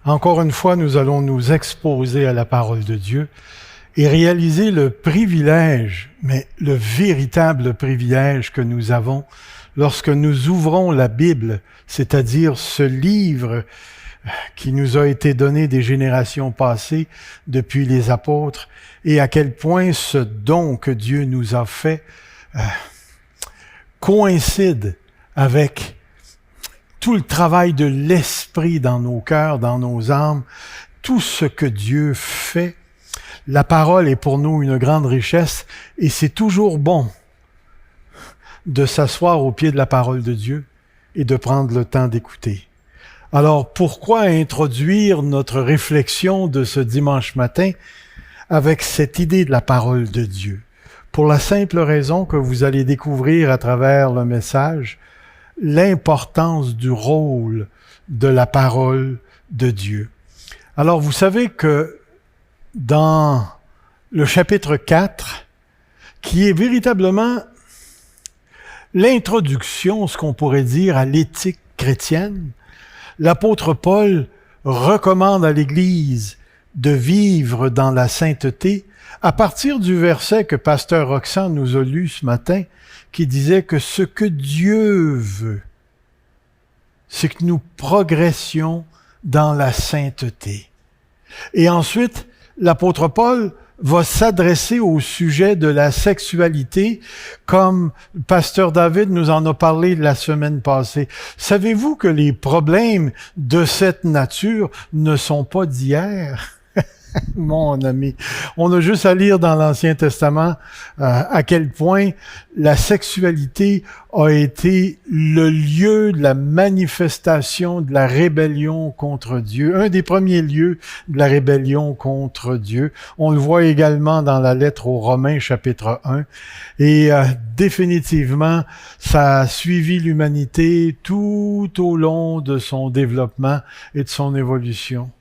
Encore une fois, nous allons nous exposer à la parole de Dieu et réaliser le privilège, mais le véritable privilège que nous avons lorsque nous ouvrons la Bible, c'est-à-dire ce livre qui nous a été donné des générations passées depuis les apôtres, et à quel point ce don que Dieu nous a fait coïncide avec tout le travail de l'Esprit dans nos cœurs, dans nos âmes, tout ce que Dieu fait. La parole est pour nous une grande richesse et c'est toujours bon de s'asseoir au pied de la parole de Dieu et de prendre le temps d'écouter. Alors, pourquoi introduire notre réflexion de ce dimanche matin avec cette idée de la parole de Dieu? Pour la simple raison que vous allez découvrir à travers le message l'importance du rôle de la parole de Dieu. Alors, vous savez que dans le chapitre 4, qui est véritablement l'introduction, ce qu'on pourrait dire, à l'éthique chrétienne, l'apôtre Paul recommande à l'Église de vivre dans la sainteté à partir du verset que pasteur Roxane nous a lu ce matin, qui disait que ce que Dieu veut, c'est que nous progressions dans la sainteté. Et ensuite, l'apôtre Paul va s'adresser au sujet de la sexualité, comme pasteur David nous en a parlé la semaine passée. Savez-vous que les problèmes de cette nature ne sont pas d'hier? Mon ami, on a juste à lire dans l'Ancien Testament à quel point la sexualité a été le lieu de la manifestation de la rébellion contre Dieu, un des premiers lieux de la rébellion contre Dieu. On le voit également dans la lettre aux Romains, chapitre 1. Et définitivement, ça a suivi l'humanité tout au long de son développement et de son évolution.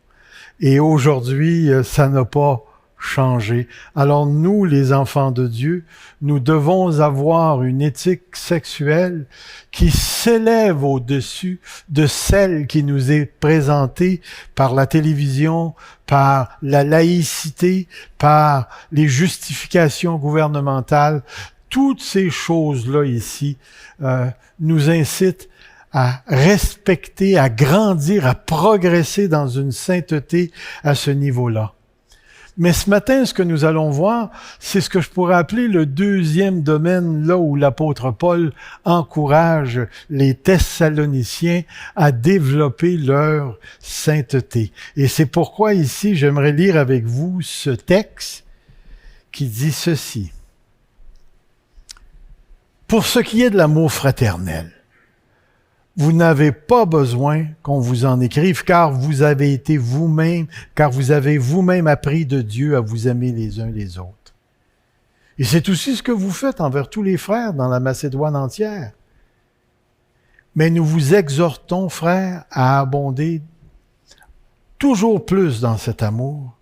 Et aujourd'hui, ça n'a pas changé. Alors nous, les enfants de Dieu, nous devons avoir une éthique sexuelle qui s'élève au-dessus de celle qui nous est présentée par la télévision, par la laïcité, par les justifications gouvernementales. Toutes ces choses-là ici nous incitent à respecter, à grandir, à progresser dans une sainteté à ce niveau-là. Mais ce matin, ce que nous allons voir, c'est ce que je pourrais appeler le deuxième domaine, là où l'apôtre Paul encourage les Thessaloniciens à développer leur sainteté. Et c'est pourquoi ici, j'aimerais lire avec vous ce texte qui dit ceci. Pour ce qui est de l'amour fraternel, vous n'avez pas besoin qu'on vous en écrive, car vous avez vous-même appris de Dieu à vous aimer les uns les autres. Et c'est aussi ce que vous faites envers tous les frères dans la Macédoine entière. Mais nous vous exhortons, frères, à abonder toujours plus dans cet amour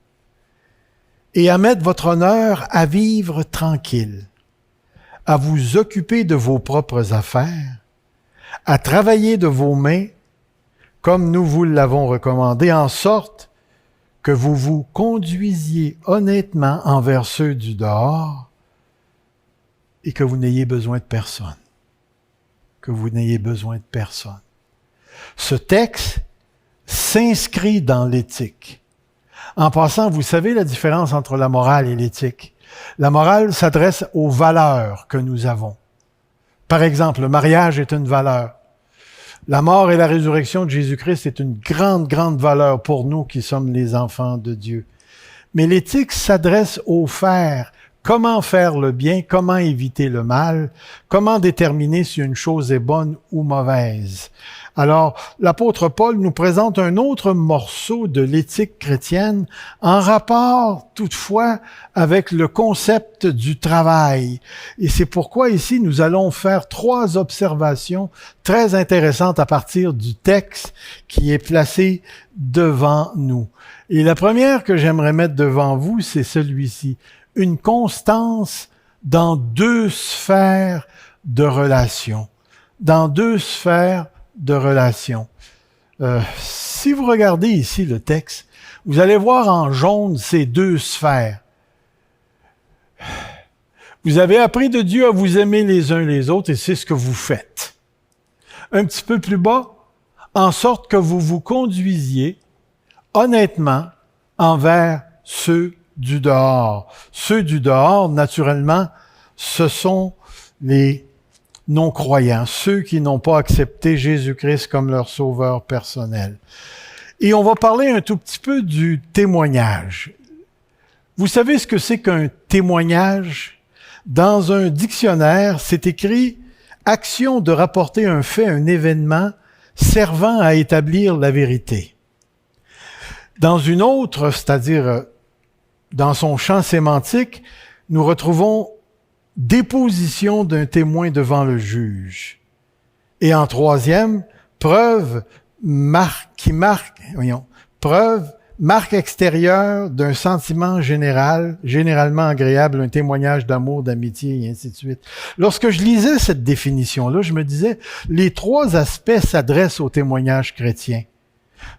et à mettre votre honneur à vivre tranquille, à vous occuper de vos propres affaires, à travailler de vos mains, comme nous vous l'avons recommandé, en sorte que vous vous conduisiez honnêtement envers ceux du dehors et que vous n'ayez besoin de personne. Que vous n'ayez besoin de personne. Ce texte s'inscrit dans l'éthique. En passant, vous savez la différence entre la morale et l'éthique. La morale s'adresse aux valeurs que nous avons. Par exemple, le mariage est une valeur. La mort et la résurrection de Jésus-Christ est une grande, grande valeur pour nous qui sommes les enfants de Dieu. Mais l'éthique s'adresse au faire. Comment faire le bien, comment éviter le mal, comment déterminer si une chose est bonne ou mauvaise. Alors, l'apôtre Paul nous présente un autre morceau de l'éthique chrétienne en rapport, toutefois, avec le concept du travail. Et c'est pourquoi ici, nous allons faire 3 observations très intéressantes à partir du texte qui est placé devant nous. Et la première que j'aimerais mettre devant vous, c'est celui-ci. Une constance dans 2 sphères de relations. Dans 2 sphères de relations. Si vous regardez ici le texte, vous allez voir en jaune ces deux sphères. Vous avez appris de Dieu à vous aimer les uns les autres et c'est ce que vous faites. Un petit peu plus bas, en sorte que vous vous conduisiez honnêtement envers ceux du dehors. Ceux du dehors, naturellement, ce sont les non-croyants, ceux qui n'ont pas accepté Jésus-Christ comme leur sauveur personnel. Et on va parler un tout petit peu du témoignage. Vous savez ce que c'est qu'un témoignage? Dans un dictionnaire, c'est écrit « action de rapporter un fait, un événement servant à établir la vérité ». Dans une autre, c'est-à-dire dans son champ sémantique, nous retrouvons « déposition d'un témoin devant le juge ». Et en troisième, preuve marque extérieure d'un sentiment général, généralement agréable, un témoignage d'amour, d'amitié, et ainsi de suite. Lorsque je lisais cette définition-là, je me disais, les trois aspects s'adressent au témoignage chrétien.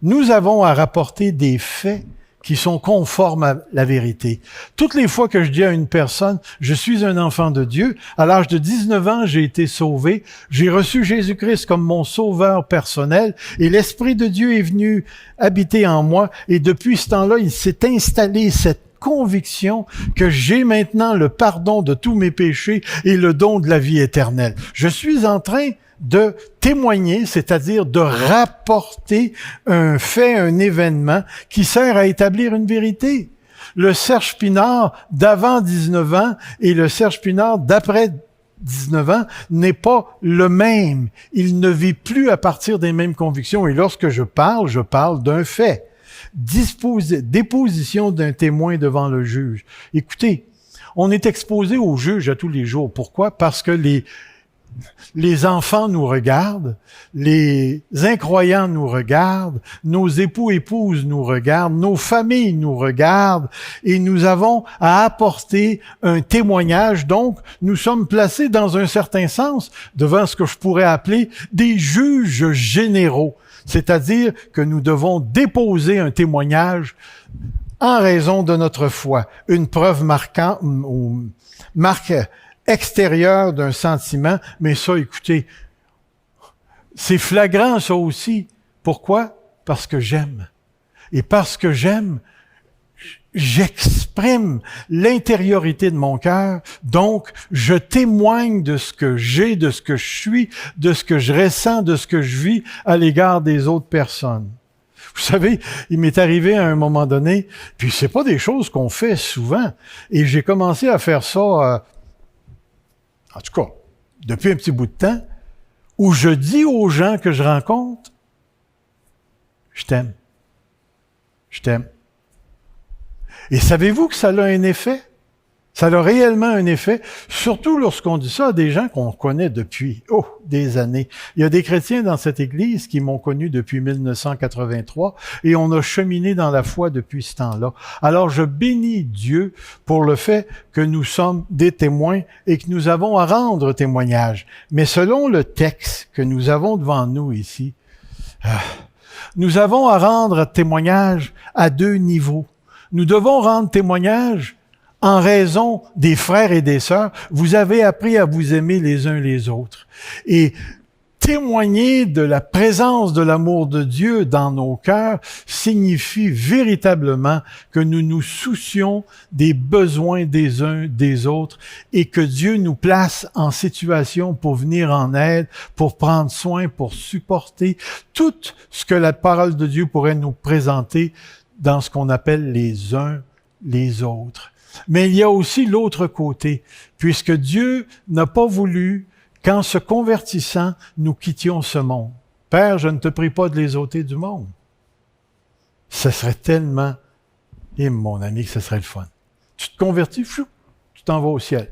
Nous avons à rapporter des faits qui sont conformes à la vérité. Toutes les fois que je dis à une personne, je suis un enfant de Dieu, à l'âge de 19 ans, j'ai été sauvé, j'ai reçu Jésus-Christ comme mon sauveur personnel, et l'Esprit de Dieu est venu habiter en moi, et depuis ce temps-là, il s'est installé cette conviction que j'ai maintenant le pardon de tous mes péchés et le don de la vie éternelle. Je suis en train de témoigner, c'est-à-dire de rapporter un fait, un événement qui sert à établir une vérité. Le Serge Pinard d'avant 19 ans et le Serge Pinard d'après 19 ans n'est pas le même. Il ne vit plus à partir des mêmes convictions. Et lorsque je parle d'un fait. Déposition d'un témoin devant le juge. Écoutez, on est exposé au juge à tous les jours. Pourquoi? Parce que les enfants nous regardent, les incroyants nous regardent, nos époux, épouses nous regardent, nos familles nous regardent, et nous avons à apporter un témoignage. Donc, nous sommes placés dans un certain sens devant ce que je pourrais appeler des juges généraux. C'est-à-dire que nous devons déposer un témoignage en raison de notre foi, une preuve marquante ou marque extérieure d'un sentiment, mais ça, écoutez, c'est flagrant ça aussi. Pourquoi? Parce que j'aime. Et parce que j'aime, j'exprime l'intériorité de mon cœur, donc je témoigne de ce que j'ai, de ce que je suis, de ce que je ressens, de ce que je vis à l'égard des autres personnes. Vous savez, il m'est arrivé à un moment donné, puis c'est pas des choses qu'on fait souvent, et j'ai commencé à faire ça, en tout cas, depuis un petit bout de temps, où je dis aux gens que je rencontre, je t'aime. Je t'aime. Et savez-vous que ça a un effet? Ça a réellement un effet, surtout lorsqu'on dit ça à des gens qu'on connaît depuis, des années. Il y a des chrétiens dans cette église qui m'ont connu depuis 1983 et on a cheminé dans la foi depuis ce temps-là. Alors je bénis Dieu pour le fait que nous sommes des témoins et que nous avons à rendre témoignage. Mais selon le texte que nous avons devant nous ici, nous avons à rendre témoignage à deux niveaux. Nous devons rendre témoignage en raison des frères et des sœurs. Vous avez appris à vous aimer les uns les autres. Et témoigner de la présence de l'amour de Dieu dans nos cœurs signifie véritablement que nous nous soucions des besoins des uns des autres et que Dieu nous place en situation pour venir en aide, pour prendre soin, pour supporter tout ce que la parole de Dieu pourrait nous présenter dans ce qu'on appelle les uns les autres. Mais il y a aussi l'autre côté, puisque Dieu n'a pas voulu qu'en se convertissant, nous quittions ce monde. Père, je ne te prie pas de les ôter du monde. Ce serait tellement, mon ami, que ce serait le fun. Tu te convertis, tu t'en vas au ciel.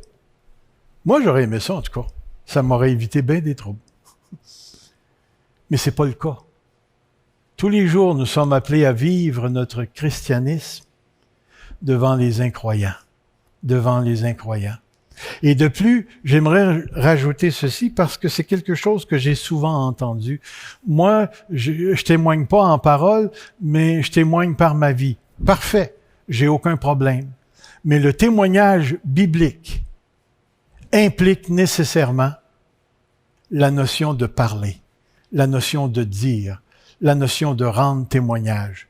Moi, j'aurais aimé ça, en tout cas. Ça m'aurait évité bien des troubles. Mais c'est pas le cas. Tous les jours, nous sommes appelés à vivre notre christianisme devant les incroyants. Devant les incroyants. Et de plus, j'aimerais rajouter ceci parce que c'est quelque chose que j'ai souvent entendu. Moi, je témoigne pas en parole, mais je témoigne par ma vie. Parfait, j'ai aucun problème. Mais le témoignage biblique implique nécessairement la notion de parler, la notion de dire, la notion de rendre témoignage.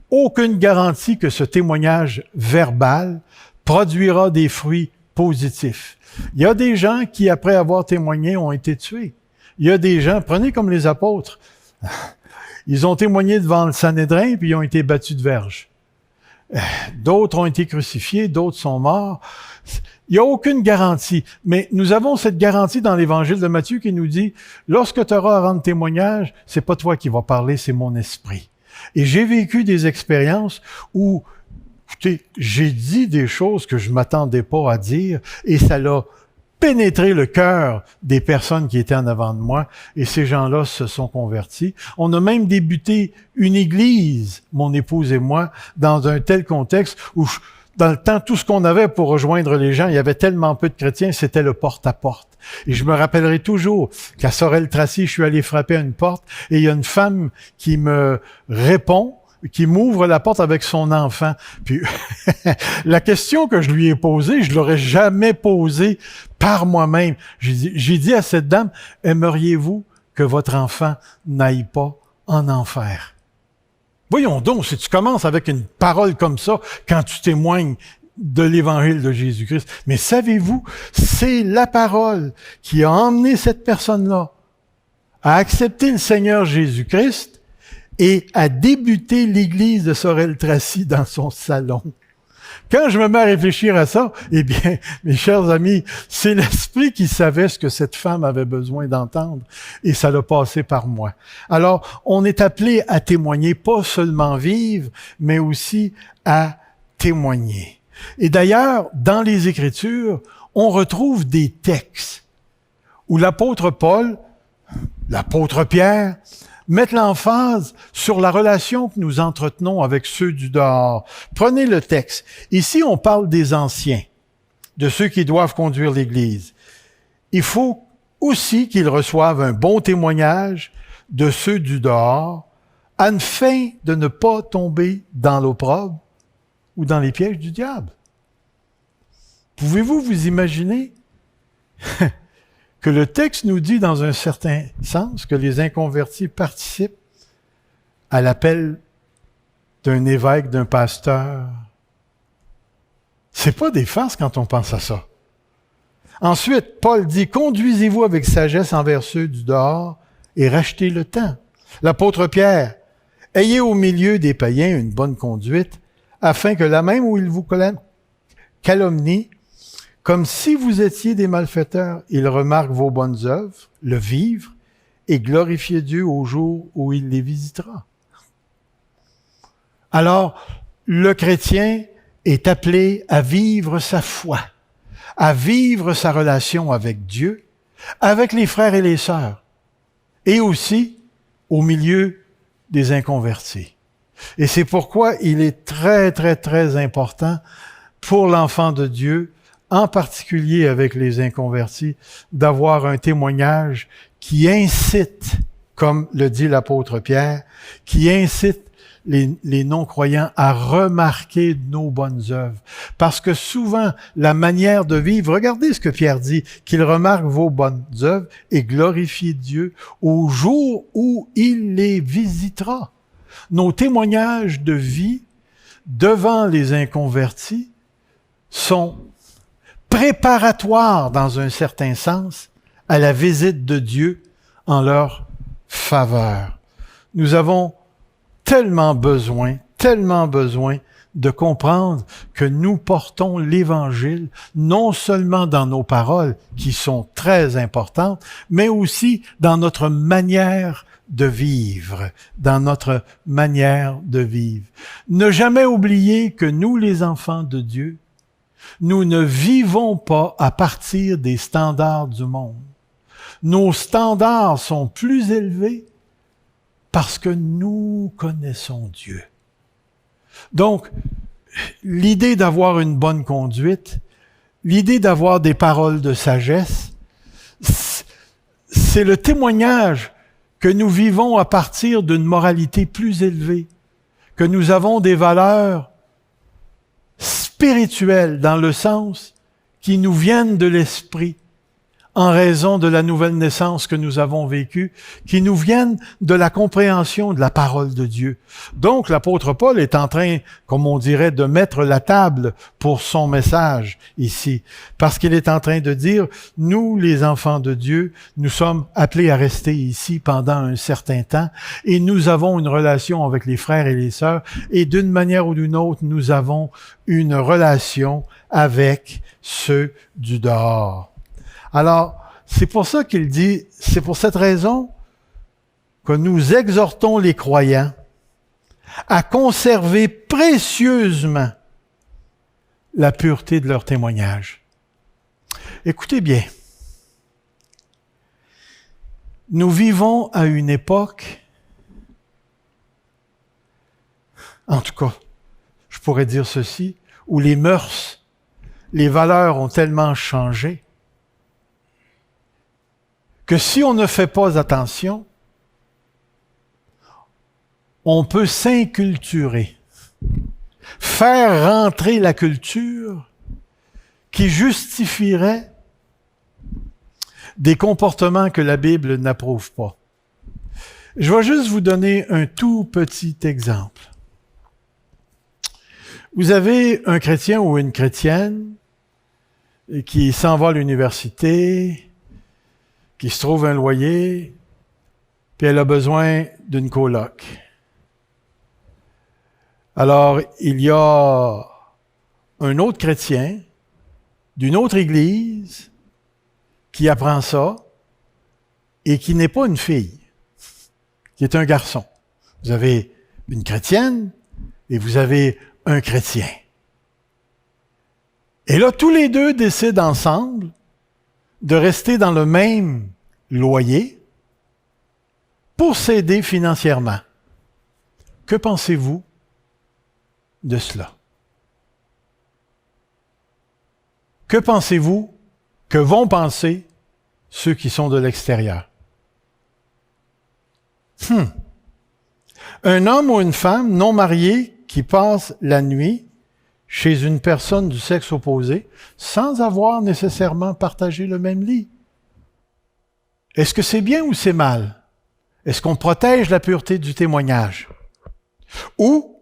Aucune garantie que ce témoignage verbal produira des fruits positifs. Il y a des gens qui, après avoir témoigné, ont été tués. Il y a des gens, prenez comme les apôtres, ils ont témoigné devant le Sanhédrin, puis ils ont été battus de verge. D'autres ont été crucifiés, d'autres sont morts. Il n'y a aucune garantie. Mais nous avons cette garantie dans l'Évangile de Matthieu qui nous dit, lorsque tu auras à rendre témoignage, c'est pas toi qui vas parler, c'est mon esprit. Et j'ai vécu des expériences où, écoutez, j'ai dit des choses que je m'attendais pas à dire et ça l'a pénétré le cœur des personnes qui étaient en avant de moi et ces gens-là se sont convertis. On a même débuté une église, mon épouse et moi, dans un tel contexte où, dans le temps, tout ce qu'on avait pour rejoindre les gens, il y avait tellement peu de chrétiens, c'était le porte-à-porte. Et je me rappellerai toujours qu'à Sorel-Tracy, je suis allé frapper à une porte et il y a une femme qui me répond, qui m'ouvre la porte avec son enfant. Puis la question que je lui ai posée, je l'aurais jamais posée par moi-même. J'ai dit à cette dame, aimeriez-vous que votre enfant n'aille pas en enfer? Voyons donc, si tu commences avec une parole comme ça, quand tu témoignes de l'Évangile de Jésus-Christ. Mais savez-vous, c'est la parole qui a emmené cette personne-là à accepter le Seigneur Jésus-Christ et à débuter l'église de Sorel-Tracy dans son salon. Quand je me mets à réfléchir à ça, eh bien, mes chers amis, c'est l'Esprit qui savait ce que cette femme avait besoin d'entendre et ça l'a passé par moi. Alors, on est appelé à témoigner, pas seulement vivre, mais aussi à témoigner. Et d'ailleurs, dans les Écritures, on retrouve des textes où l'apôtre Paul, l'apôtre Pierre, mettent l'emphase sur la relation que nous entretenons avec ceux du dehors. Prenez le texte. Ici, on parle des anciens, de ceux qui doivent conduire l'Église. Il faut aussi qu'ils reçoivent un bon témoignage de ceux du dehors, afin de ne pas tomber dans l'opprobre ou dans les pièges du diable. Pouvez-vous vous imaginer que le texte nous dit dans un certain sens que les inconvertis participent à l'appel d'un évêque, d'un pasteur? C'est pas des farces quand on pense à ça. Ensuite, Paul dit, conduisez-vous avec sagesse envers ceux du dehors et rachetez le temps. L'apôtre Pierre, ayez au milieu des païens une bonne conduite, afin que là même où ils vous calomnient, comme si vous étiez des malfaiteurs, ils remarquent vos bonnes œuvres, le vivre, et glorifier Dieu au jour où il les visitera. Alors, le chrétien est appelé à vivre sa foi, à vivre sa relation avec Dieu, avec les frères et les sœurs, et aussi au milieu des inconvertis. Et c'est pourquoi il est très, très, très important pour l'enfant de Dieu, en particulier avec les inconvertis, d'avoir un témoignage qui incite, comme le dit l'apôtre Pierre, qui incite les non-croyants à remarquer nos bonnes œuvres. Parce que souvent, la manière de vivre, regardez ce que Pierre dit, qu'il remarque vos bonnes œuvres et glorifie Dieu au jour où il les visitera. Nos témoignages de vie devant les inconvertis sont préparatoires dans un certain sens à la visite de Dieu en leur faveur. Nous avons tellement besoin de comprendre que nous portons l'Évangile non seulement dans nos paroles, qui sont très importantes, mais aussi dans notre manière de vivre, dans notre manière de vivre. Ne jamais oublier que nous, les enfants de Dieu, nous ne vivons pas à partir des standards du monde. Nos standards sont plus élevés parce que nous connaissons Dieu. Donc, l'idée d'avoir une bonne conduite l'idée d'avoir des paroles de sagesse, c'est le témoignage que nous vivons à partir d'une moralité plus élevée, que nous avons des valeurs spirituelles dans le sens qui nous viennent de l'esprit, en raison de la nouvelle naissance que nous avons vécue, qui nous viennent de la compréhension de la parole de Dieu. Donc, l'apôtre Paul est en train, comme on dirait, de mettre la table pour son message ici, parce qu'il est en train de dire, nous, les enfants de Dieu, nous sommes appelés à rester ici pendant un certain temps, et nous avons une relation avec les frères et les sœurs, et d'une manière ou d'une autre, nous avons une relation avec ceux du dehors. Alors, c'est pour ça qu'il dit, c'est pour cette raison que nous exhortons les croyants à conserver précieusement la pureté de leur témoignage. Écoutez bien, nous vivons à une époque, en tout cas, je pourrais dire ceci, où les mœurs, les valeurs ont tellement changé que si on ne fait pas attention, on peut s'inculturer, faire rentrer la culture qui justifierait des comportements que la Bible n'approuve pas. Je vais juste vous donner un tout petit exemple. Vous avez un chrétien ou une chrétienne qui s'en va à l'université, qui se trouve un loyer, puis elle a besoin d'une coloc. Alors, il y a un autre chrétien d'une autre église qui apprend ça et qui n'est pas une fille, qui est un garçon. Vous avez une chrétienne et vous avez un chrétien. Et là, tous les deux décident ensemble de rester dans le même loyer pour s'aider financièrement. Que pensez-vous de cela? Que pensez-vous que vont penser ceux qui sont de l'extérieur? Un homme ou une femme non mariée qui passe la nuit chez une personne du sexe opposé sans avoir nécessairement partagé le même lit. Est-ce que c'est bien ou c'est mal? Est-ce qu'on protège la pureté du témoignage? Ou,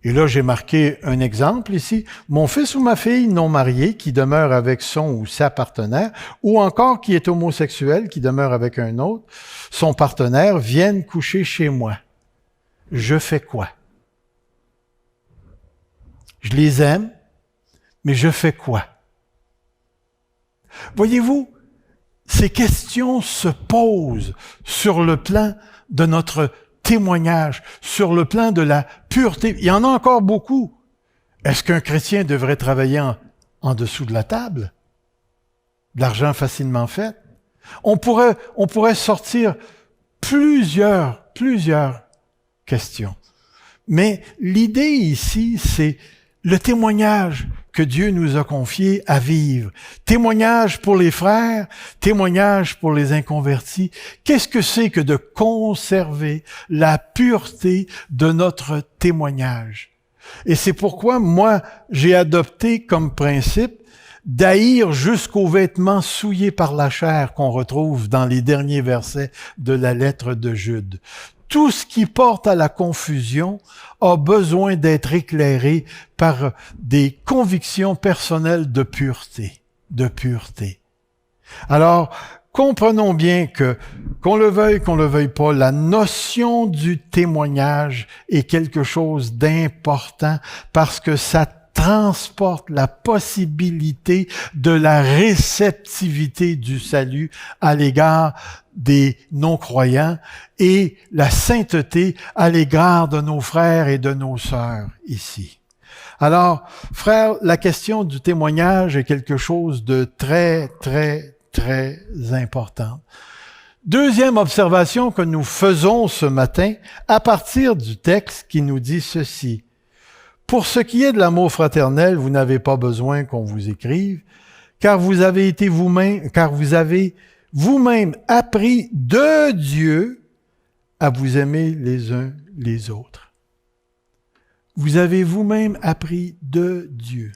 et là j'ai marqué un exemple ici, mon fils ou ma fille non mariée qui demeure avec son ou sa partenaire, ou encore qui est homosexuel, qui demeure avec un autre, son partenaire, viennent coucher chez moi. Je fais quoi? Je les aime, mais je fais quoi? Voyez-vous, ces questions se posent sur le plan de notre témoignage, sur le plan de la pureté. Il y en a encore beaucoup. Est-ce qu'un chrétien devrait travailler en dessous de la table? De l'argent facilement fait? On pourrait sortir plusieurs questions. Mais l'idée ici, c'est le témoignage que Dieu nous a confié à vivre. Témoignage pour les frères, témoignage pour les inconvertis. Qu'est-ce que c'est que de conserver la pureté de notre témoignage? Et c'est pourquoi moi, j'ai adopté comme principe d'haïr jusqu'aux vêtements souillés par la chair qu'on retrouve dans les derniers versets de la lettre de Jude. Tout ce qui porte à la confusion a besoin d'être éclairé par des convictions personnelles de pureté. Alors, comprenons bien que, qu'on le veuille pas, la notion du témoignage est quelque chose d'important parce que ça transporte la possibilité de la réceptivité du salut à l'égard des non-croyants et la sainteté à l'égard de nos frères et de nos sœurs ici. Alors, frères, la question du témoignage est quelque chose de très important. Deuxième observation que nous faisons ce matin à partir du texte qui nous dit ceci. Pour ce qui est de l'amour fraternel, vous n'avez pas besoin qu'on vous écrive, car vous avez vous-même appris de Dieu à vous aimer les uns les autres. Vous avez vous-même appris de Dieu.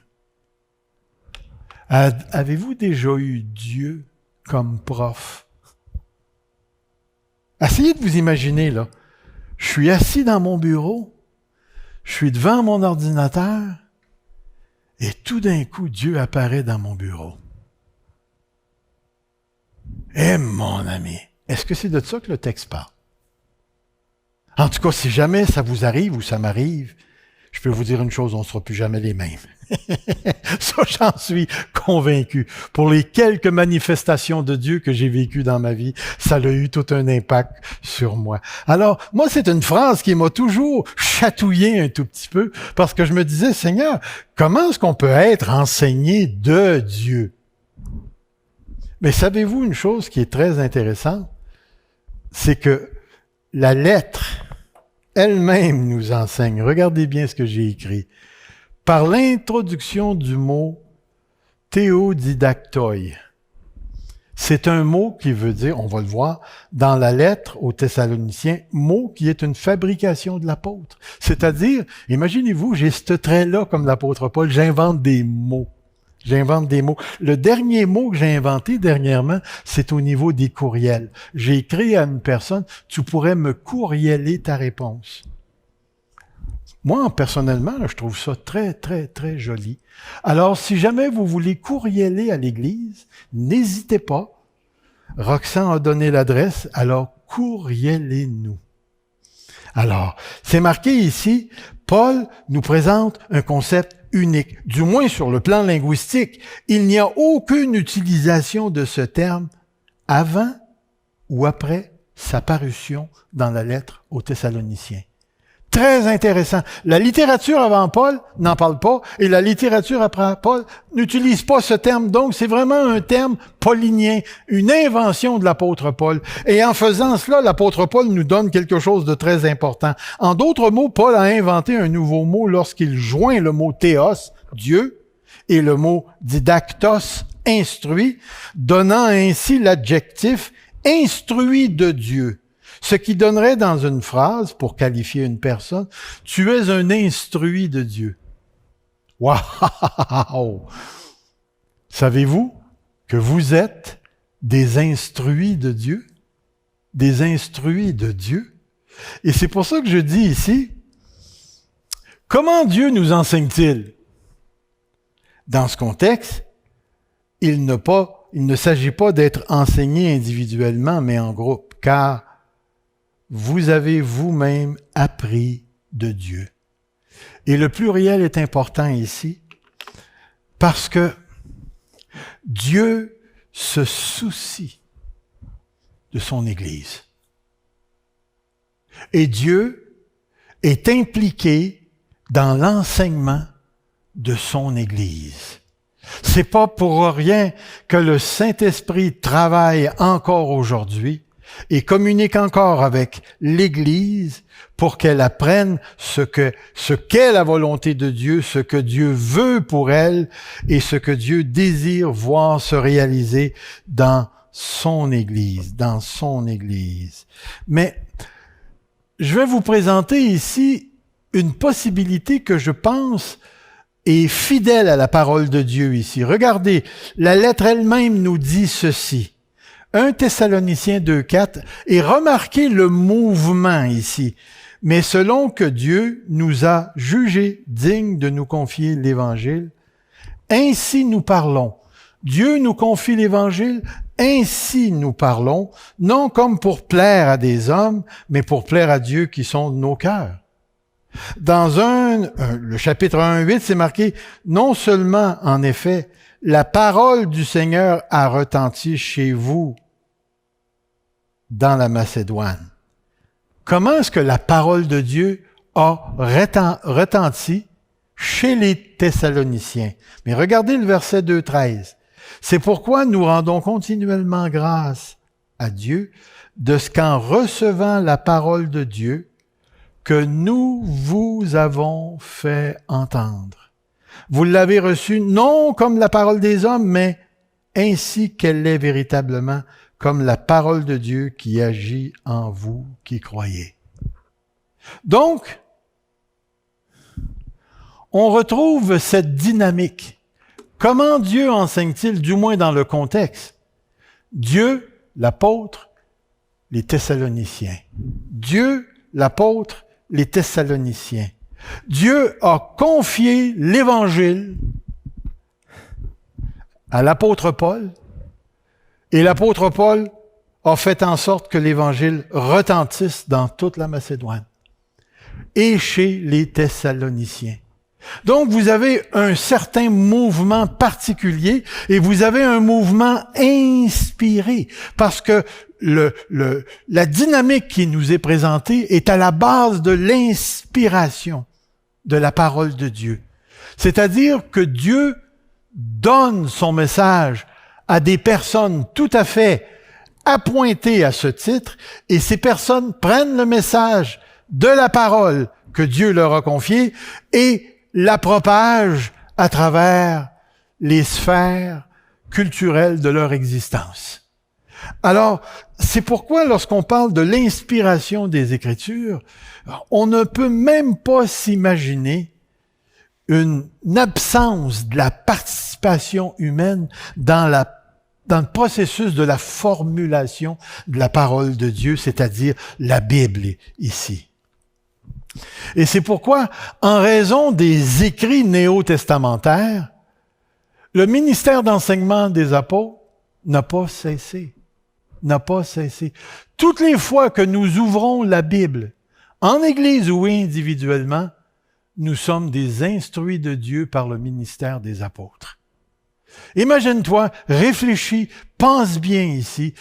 Avez-vous déjà eu Dieu comme prof? Essayez de vous imaginer, là. Je suis assis dans mon bureau, je suis devant mon ordinateur, et tout d'un coup, Dieu apparaît dans mon bureau. Eh, mon ami, est-ce que c'est de ça que le texte parle? En tout cas, si jamais ça vous arrive ou ça m'arrive, je peux vous dire une chose, on ne sera plus jamais les mêmes. Ça, j'en suis convaincu. Pour les quelques manifestations de Dieu que j'ai vécues dans ma vie, ça a eu tout un impact sur moi. Alors, moi, c'est une phrase qui m'a toujours chatouillé un tout petit peu, parce que je me disais, Seigneur, comment est-ce qu'on peut être enseigné de Dieu? Mais savez-vous une chose qui est très intéressante? C'est que la lettre elle-même nous enseigne. Regardez bien ce que j'ai écrit. Par l'introduction du mot théodidactoi. C'est un mot qui veut dire, on va le voir, dans la lettre aux Thessaloniciens, mot qui est une fabrication de l'apôtre. C'est-à-dire, imaginez-vous, j'ai ce trait-là comme l'apôtre Paul, j'invente des mots. J'invente des mots. Le dernier mot que j'ai inventé dernièrement, c'est au niveau des courriels. J'ai écrit à une personne, tu pourrais me courrieler ta réponse. Moi, personnellement, je trouve ça très, très, très joli. Alors, si jamais vous voulez courrieler à l'Église, n'hésitez pas. Roxane a donné l'adresse, alors courrielez-nous. Alors, c'est marqué ici, Paul nous présente un concept unique, du moins sur le plan linguistique. Il n'y a aucune utilisation de ce terme avant ou après sa parution dans la lettre aux Thessaloniciens. Très intéressant. La littérature avant Paul n'en parle pas et la littérature après Paul n'utilise pas ce terme. Donc, c'est vraiment un terme paulinien, une invention de l'apôtre Paul. Et en faisant cela, l'apôtre Paul nous donne quelque chose de très important. En d'autres mots, Paul a inventé un nouveau mot lorsqu'il joint le mot théos, Dieu, et le mot didactos, instruit, donnant ainsi l'adjectif instruit de Dieu. Ce qui donnerait dans une phrase, pour qualifier une personne, « Tu es un instruit de Dieu ». Wow! Savez-vous que vous êtes des instruits de Dieu? Des instruits de Dieu? Et c'est pour ça que je dis ici, comment Dieu nous enseigne-t-il? Dans ce contexte, il ne s'agit pas d'être enseigné individuellement, mais en groupe, car vous avez vous-même appris de Dieu. Et le pluriel est important ici parce que Dieu se soucie de son Église. Et Dieu est impliqué dans l'enseignement de son Église. C'est pas pour rien que le Saint-Esprit travaille encore aujourd'hui et communique encore avec l'Église pour qu'elle apprenne ce qu'est la volonté de Dieu, ce que Dieu veut pour elle et ce que Dieu désire voir se réaliser dans son Église, Mais je vais vous présenter ici une possibilité que je pense est fidèle à la parole de Dieu ici. Regardez, la lettre elle-même nous dit ceci. 1 Thessaloniciens 2,4, et remarquez le mouvement ici. Mais selon que Dieu nous a jugés dignes de nous confier l'Évangile, ainsi nous parlons. Dieu nous confie l'Évangile, ainsi nous parlons, non comme pour plaire à des hommes, mais pour plaire à Dieu qui sonde nos cœurs. Dans le chapitre 1,8, c'est marqué, non seulement, en effet, la parole du Seigneur a retenti chez vous dans la Macédoine. Comment est-ce que la parole de Dieu a retenti chez les Thessaloniciens? Mais regardez le verset 2,13. C'est pourquoi nous rendons continuellement grâce à Dieu de ce qu'en recevant la parole de Dieu, que nous vous avons fait entendre. Vous l'avez reçue non comme la parole des hommes, mais ainsi qu'elle est véritablement, comme la parole de Dieu qui agit en vous qui croyez. Donc, on retrouve cette dynamique. Comment Dieu enseigne-t-il, du moins dans le contexte? Dieu, l'apôtre, les Thessaloniciens. Dieu, l'apôtre, les Thessaloniciens. Dieu a confié l'Évangile à l'apôtre Paul, et l'apôtre Paul a fait en sorte que l'Évangile retentisse dans toute la Macédoine et chez les Thessaloniciens. Donc, vous avez un certain mouvement particulier et vous avez un mouvement inspiré parce que la dynamique qui nous est présentée est à la base de l'inspiration de la parole de Dieu. C'est-à-dire que Dieu donne son message à des personnes tout à fait appointées à ce titre et ces personnes prennent le message de la parole que Dieu leur a confiée et la propage à travers les sphères culturelles de leur existence. Alors, c'est pourquoi lorsqu'on parle de l'inspiration des Écritures, on ne peut même pas s'imaginer une absence de la participation humaine dans le processus de la formulation de la parole de Dieu, c'est-à-dire la Bible ici. Et c'est pourquoi, en raison des écrits néo-testamentaires, le ministère d'enseignement des apôtres n'a pas cessé. N'a pas cessé. Toutes les fois que nous ouvrons la Bible, en Église ou individuellement, nous sommes des instruits de Dieu par le ministère des apôtres. Imagine-toi, réfléchis, pense bien ici,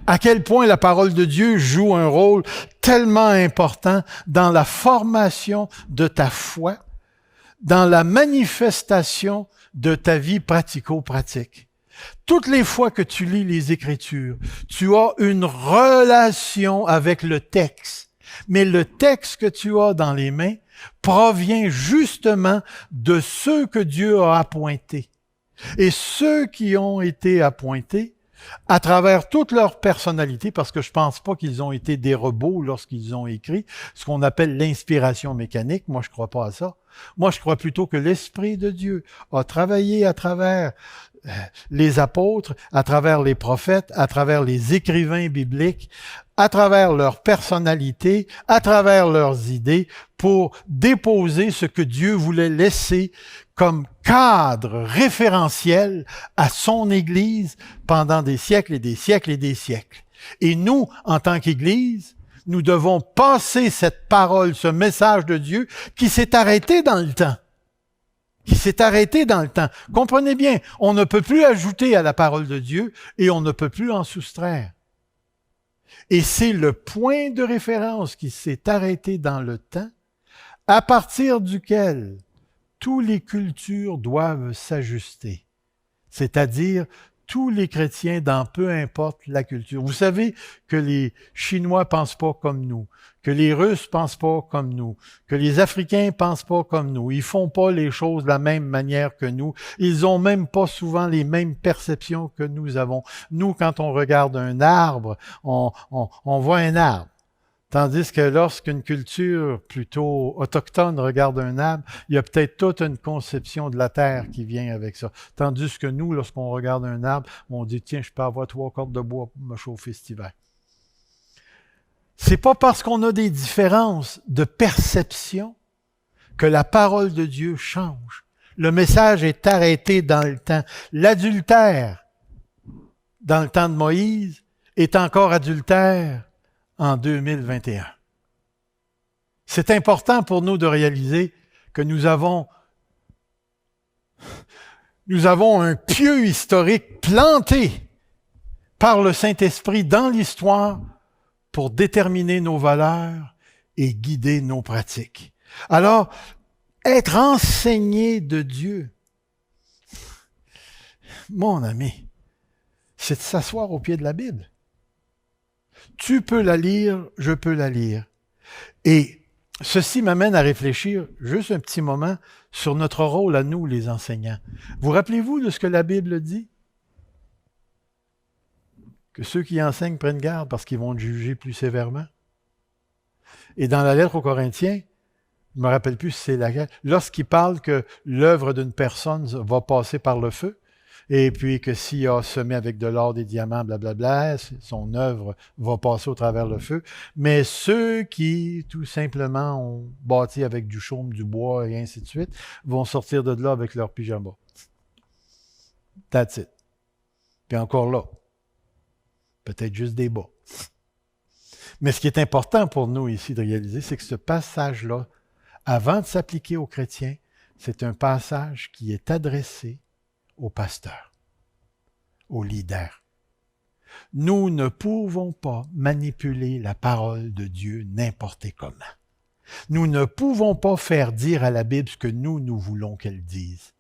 à quel point la parole de Dieu joue un rôle tellement important dans la formation de ta foi, dans la manifestation de ta vie pratico-pratique. Toutes les fois que tu lis les Écritures, tu as une relation avec le texte. Mais le texte que tu as dans les mains provient justement de ceux que Dieu a appointés. Et ceux qui ont été appointés, à travers toute leur personnalité, parce que je pense pas qu'ils ont été des robots lorsqu'ils ont écrit, ce qu'on appelle l'inspiration mécanique, moi je crois pas à ça. Moi je crois plutôt que l'Esprit de Dieu a travaillé à travers les apôtres, à travers les prophètes, à travers les écrivains bibliques, à travers leur personnalité, à travers leurs idées, pour déposer ce que Dieu voulait laisser comme cadre référentiel à son Église pendant des siècles et des siècles et des siècles. Et nous, en tant qu'Église, nous devons passer cette parole, ce message de Dieu qui s'est arrêté dans le temps. Qui s'est arrêté dans le temps. Comprenez bien, on ne peut plus ajouter à la parole de Dieu et on ne peut plus en soustraire. Et c'est le point de référence qui s'est arrêté dans le temps, à partir duquel toutes les cultures doivent s'ajuster. C'est-à-dire, tous les chrétiens, dans peu importe la culture. Vous savez que les Chinois pensent pas comme nous, que les Russes pensent pas comme nous, que les Africains pensent pas comme nous. Ils font pas les choses de la même manière que nous. Ils ont même pas souvent les mêmes perceptions que nous avons. Nous, quand on regarde un arbre, on voit un arbre. Tandis que lorsqu'une culture plutôt autochtone regarde un arbre, il y a peut-être toute une conception de la terre qui vient avec ça. Tandis que nous, lorsqu'on regarde un arbre, on dit « Tiens, je peux avoir 3 cordes de bois pour me chauffer cet hiver. » C'est pas parce qu'on a des différences de perception que la parole de Dieu change. Le message est arrêté dans le temps. L'adultère, dans le temps de Moïse, est encore adultère en 2021. C'est important pour nous de réaliser que nous avons un pieu historique planté par le Saint-Esprit dans l'histoire pour déterminer nos valeurs et guider nos pratiques. Alors, être enseigné de Dieu, mon ami, c'est de s'asseoir au pied de la Bible. Tu peux la lire, je peux la lire. Et ceci m'amène à réfléchir juste un petit moment sur notre rôle à nous, les enseignants. Vous rappelez-vous de ce que la Bible dit? Que ceux qui enseignent prennent garde parce qu'ils vont te juger plus sévèrement. Et dans la lettre aux Corinthiens, je ne me rappelle plus si c'est laquelle, lorsqu'il parle que l'œuvre d'une personne va passer par le feu, et puis que s'il a semé avec de l'or, des diamants, blablabla, son œuvre va passer au travers le feu. Mais ceux qui, tout simplement, ont bâti avec du chaume, du bois, et ainsi de suite, vont sortir de là avec leur pyjama. That's it. Puis encore là, peut-être juste des bas. Mais ce qui est important pour nous ici de réaliser, c'est que ce passage-là, avant de s'appliquer aux chrétiens, c'est un passage qui est adressé aux pasteurs, aux leaders. Nous ne pouvons pas manipuler la parole de Dieu n'importe comment. Nous ne pouvons pas faire dire à la Bible ce que nous voulons qu'elle dise.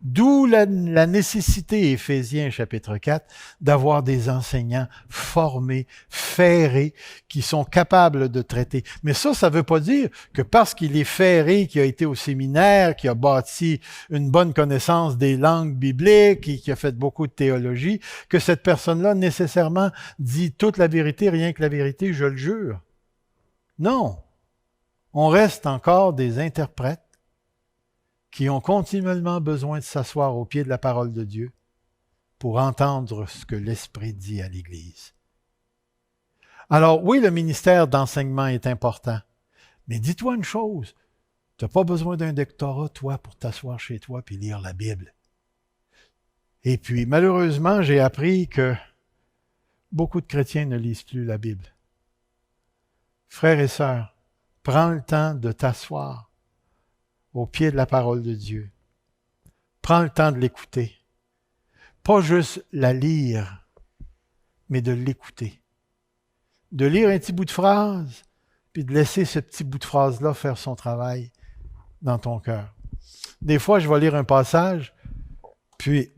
D'où la nécessité, Éphésiens chapitre 4, d'avoir des enseignants formés, ferrés, qui sont capables de traiter. Mais ça ne veut pas dire que parce qu'il est ferré, qu'il a été au séminaire, qu'il a bâti une bonne connaissance des langues bibliques et qu'il a fait beaucoup de théologie, que cette personne-là nécessairement dit toute la vérité, rien que la vérité, je le jure. Non. On reste encore des interprètes qui ont continuellement besoin de s'asseoir au pied de la parole de Dieu pour entendre ce que l'Esprit dit à l'Église. Alors oui, le ministère d'enseignement est important, mais dis-toi une chose, tu n'as pas besoin d'un doctorat, toi, pour t'asseoir chez toi et lire la Bible. Et puis, malheureusement, j'ai appris que beaucoup de chrétiens ne lisent plus la Bible. Frères et sœurs, prends le temps de t'asseoir au pied de la parole de Dieu. Prends le temps de l'écouter. Pas juste la lire, mais de l'écouter. De lire un petit bout de phrase, puis de laisser ce petit bout de phrase-là faire son travail dans ton cœur. Des fois, je vais lire un passage, puis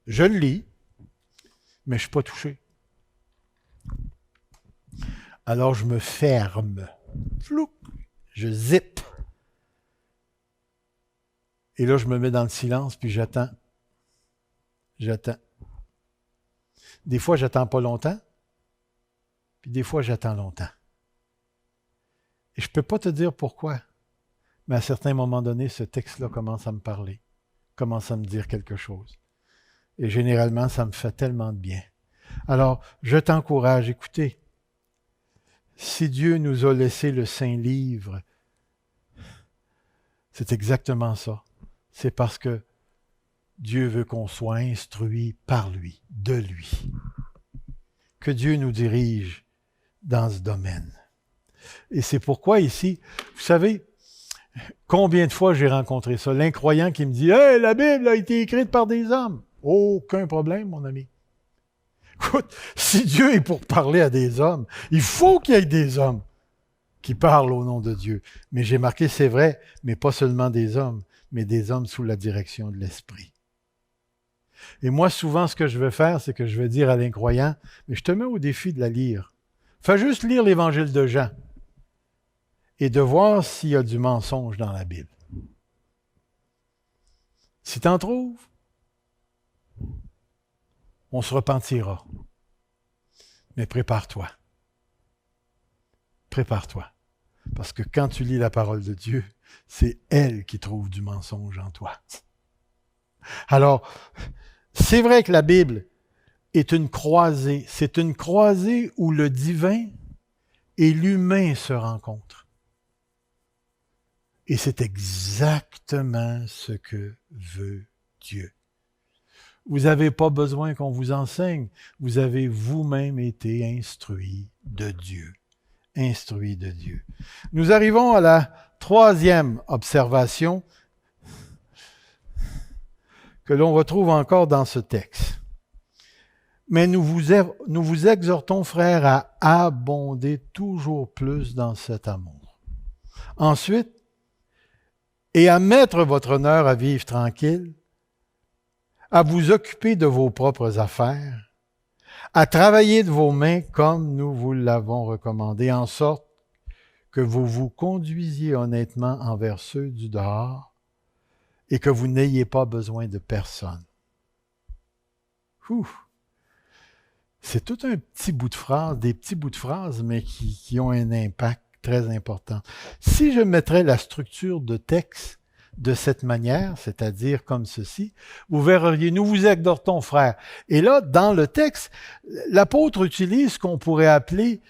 je le lis, mais je ne suis pas touché. Alors, je me ferme. Floup, je zippe. Et là, je me mets dans le silence, puis j'attends. J'attends. Des fois, j'attends pas longtemps, puis des fois, j'attends longtemps. Et je ne peux pas te dire pourquoi, mais à certains moments donnés, ce texte-là commence à me parler, commence à me dire quelque chose. Et généralement, ça me fait tellement de bien. Alors, je t'encourage, écoutez, si Dieu nous a laissé le Saint-Livre, c'est exactement ça. C'est parce que Dieu veut qu'on soit instruit par lui, de lui. Que Dieu nous dirige dans ce domaine. Et c'est pourquoi ici, vous savez, combien de fois j'ai rencontré ça? L'incroyant qui me dit « Hey, la Bible a été écrite par des hommes. » Aucun problème, mon ami. Écoute, si Dieu est pour parler à des hommes, il faut qu'il y ait des hommes qui parlent au nom de Dieu. Mais j'ai marqué, c'est vrai, mais pas seulement des hommes, mais des hommes sous la direction de l'Esprit. Et moi, souvent, ce que je vais faire, c'est que je vais dire à l'incroyant, mais je te mets au défi de la lire. Fais juste lire l'Évangile de Jean et de voir s'il y a du mensonge dans la Bible. Si tu en trouves, on se repentira. Mais prépare-toi. Prépare-toi. Parce que quand tu lis la parole de Dieu, c'est elle qui trouve du mensonge en toi. Alors, c'est vrai que la Bible est une croisée. C'est une croisée où le divin et l'humain se rencontrent. Et c'est exactement ce que veut Dieu. Vous n'avez pas besoin qu'on vous enseigne. Vous avez vous-même été instruit de Dieu. Instruit de Dieu. Nous arrivons à la troisième observation que l'on retrouve encore dans ce texte. Mais nous vous exhortons, frères, à abonder toujours plus dans cet amour. Ensuite, et à mettre votre honneur à vivre tranquille, à vous occuper de vos propres affaires, à travailler de vos mains comme nous vous l'avons recommandé, en sorte que vous vous conduisiez honnêtement envers ceux du dehors et que vous n'ayez pas besoin de personne. Ouh. C'est tout un petit bout de phrase, des petits bouts de phrases, mais qui ont un impact très important. Si je mettrais la structure de texte de cette manière, c'est-à-dire comme ceci, vous verriez, nous vous exhortons, frères. Et là, dans le texte, l'apôtre utilise ce qu'on pourrait appeler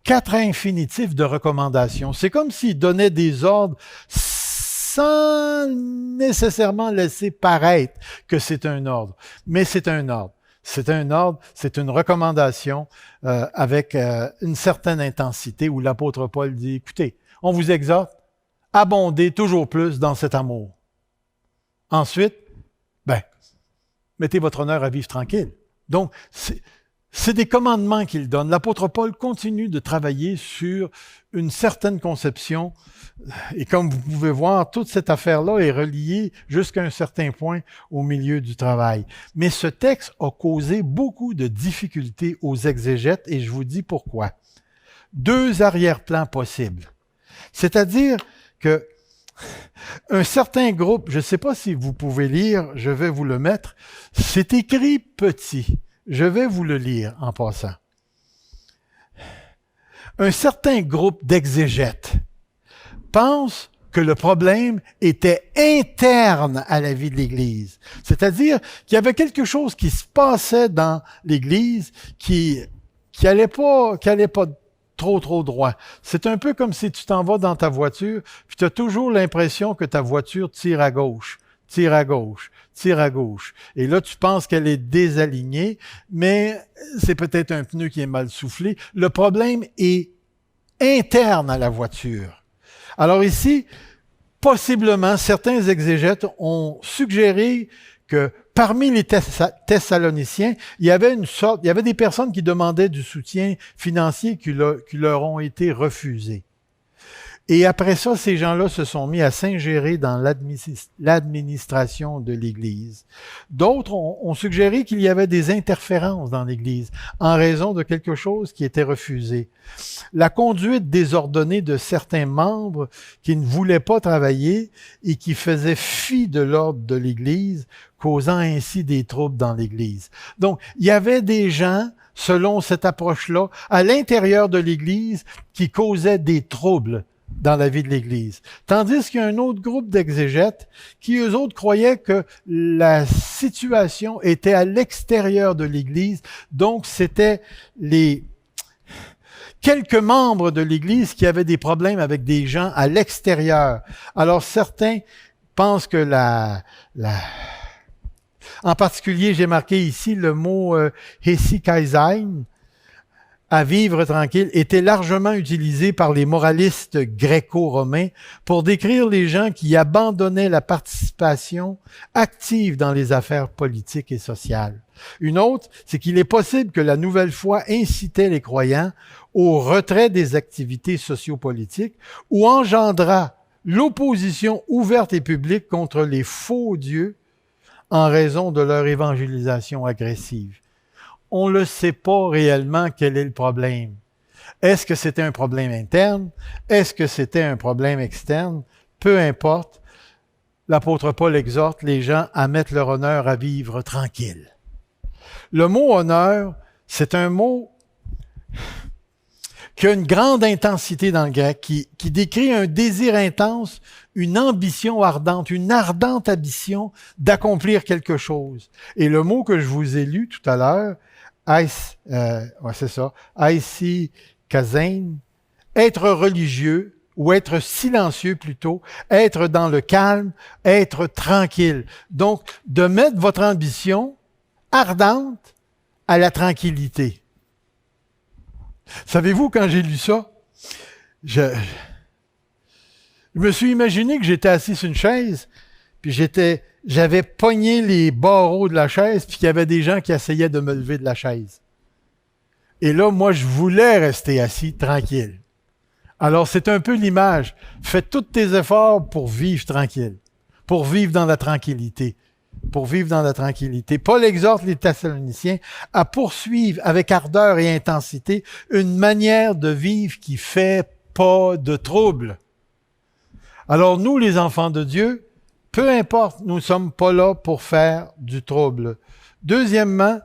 4 infinitifs de recommandation. C'est comme s'il donnait des ordres sans nécessairement laisser paraître que c'est un ordre. Mais c'est un ordre. C'est un ordre, c'est une recommandation avec une certaine intensité où l'apôtre Paul dit, écoutez, on vous exhorte, abondez toujours plus dans cet amour. Ensuite, mettez votre honneur à vivre tranquille. Donc, c'est des commandements qu'il donne. L'apôtre Paul continue de travailler sur une certaine conception. Et comme vous pouvez voir, toute cette affaire-là est reliée jusqu'à un certain point au milieu du travail. Mais ce texte a causé beaucoup de difficultés aux exégètes et je vous dis pourquoi. 2 arrière-plans possibles. C'est-à-dire que un certain groupe, je ne sais pas si vous pouvez lire, je vais vous le mettre, c'est écrit petit. Je vais vous le lire en passant. Un certain groupe d'exégètes pense que le problème était interne à la vie de l'Église. C'est-à-dire qu'il y avait quelque chose qui se passait dans l'Église qui allait pas trop droit. C'est un peu comme si tu t'en vas dans ta voiture, puis tu as toujours l'impression que ta voiture tire à gauche. Et là, tu penses qu'elle est désalignée, mais c'est peut-être un pneu qui est mal soufflé. Le problème est interne à la voiture. Alors ici, possiblement, certains exégètes ont suggéré que parmi les Thessaloniciens, il y avait des personnes qui demandaient du soutien financier qui leur ont été refusés. Et après ça, ces gens-là se sont mis à s'ingérer dans l'administration de l'Église. D'autres ont suggéré qu'il y avait des interférences dans l'Église en raison de quelque chose qui était refusé. La conduite désordonnée de certains membres qui ne voulaient pas travailler et qui faisaient fi de l'ordre de l'Église, causant ainsi des troubles dans l'Église. Donc, il y avait des gens, selon cette approche-là, à l'intérieur de l'Église qui causaient des troubles dans la vie de l'Église. Tandis qu'il y a un autre groupe d'exégètes qui, eux autres, croyaient que la situation était à l'extérieur de l'Église, donc c'était les quelques membres de l'Église qui avaient des problèmes avec des gens à l'extérieur. Alors certains pensent que en particulier, j'ai marqué ici le mot hesychaesein, à vivre tranquille, était largement utilisé par les moralistes gréco-romains pour décrire les gens qui abandonnaient la participation active dans les affaires politiques et sociales. Une autre, c'est qu'il est possible que la nouvelle foi incitait les croyants au retrait des activités sociopolitiques ou engendra l'opposition ouverte et publique contre les faux dieux en raison de leur évangélisation agressive. On ne sait pas réellement quel est le problème. Est-ce que c'était un problème interne? Est-ce que c'était un problème externe? Peu importe, l'apôtre Paul exhorte les gens à mettre leur honneur à vivre tranquille. Le mot honneur, c'est un mot qui a une grande intensité dans le grec, qui décrit un désir intense, une ambition ardente, une ardente ambition d'accomplir quelque chose. Et le mot que je vous ai lu tout à l'heure, hesychaesein, être religieux, ou être silencieux plutôt, être dans le calme, être tranquille. Donc, de mettre votre ambition ardente à la tranquillité. Savez-vous, quand j'ai lu ça, je me suis imaginé que j'étais assis sur une chaise, puis j'avais pogné les barreaux de la chaise, puis qu'il y avait des gens qui essayaient de me lever de la chaise. Et là, moi, je voulais rester assis, tranquille. Alors, c'est un peu l'image. Fais tous tes efforts pour vivre tranquille, pour vivre dans la tranquillité. Paul exhorte les Thessaloniciens à poursuivre avec ardeur et intensité une manière de vivre qui fait pas de trouble. Alors nous, les enfants de Dieu, peu importe, nous ne sommes pas là pour faire du trouble. Deuxièmement,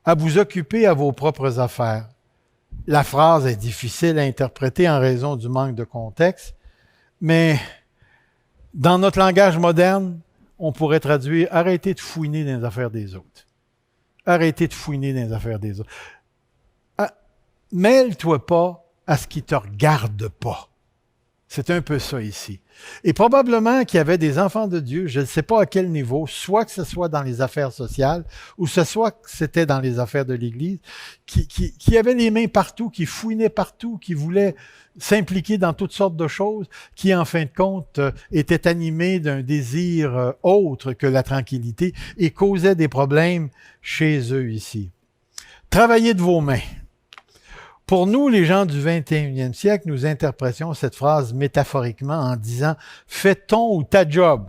à vous occuper à vos propres affaires. La phrase est difficile à interpréter en raison du manque de contexte, mais dans notre langage moderne, on pourrait traduire « arrêtez de fouiner dans les affaires des autres ». Arrêtez de fouiner dans les affaires des autres. Mêle-toi pas à ce qui te regarde pas. C'est un peu ça ici. Et probablement qu'il y avait des enfants de Dieu, je ne sais pas à quel niveau, soit que ce soit dans les affaires sociales, ou ce soit que c'était dans les affaires de l'Église, qui avaient les mains partout, qui fouinaient partout, qui voulaient s'impliquer dans toutes sortes de choses, qui en fin de compte étaient animés d'un désir autre que la tranquillité et causaient des problèmes chez eux ici. Travaillez de vos mains. Pour nous, les gens du 21e siècle, nous interprétions cette phrase métaphoriquement en disant « fais ton ou ta job ».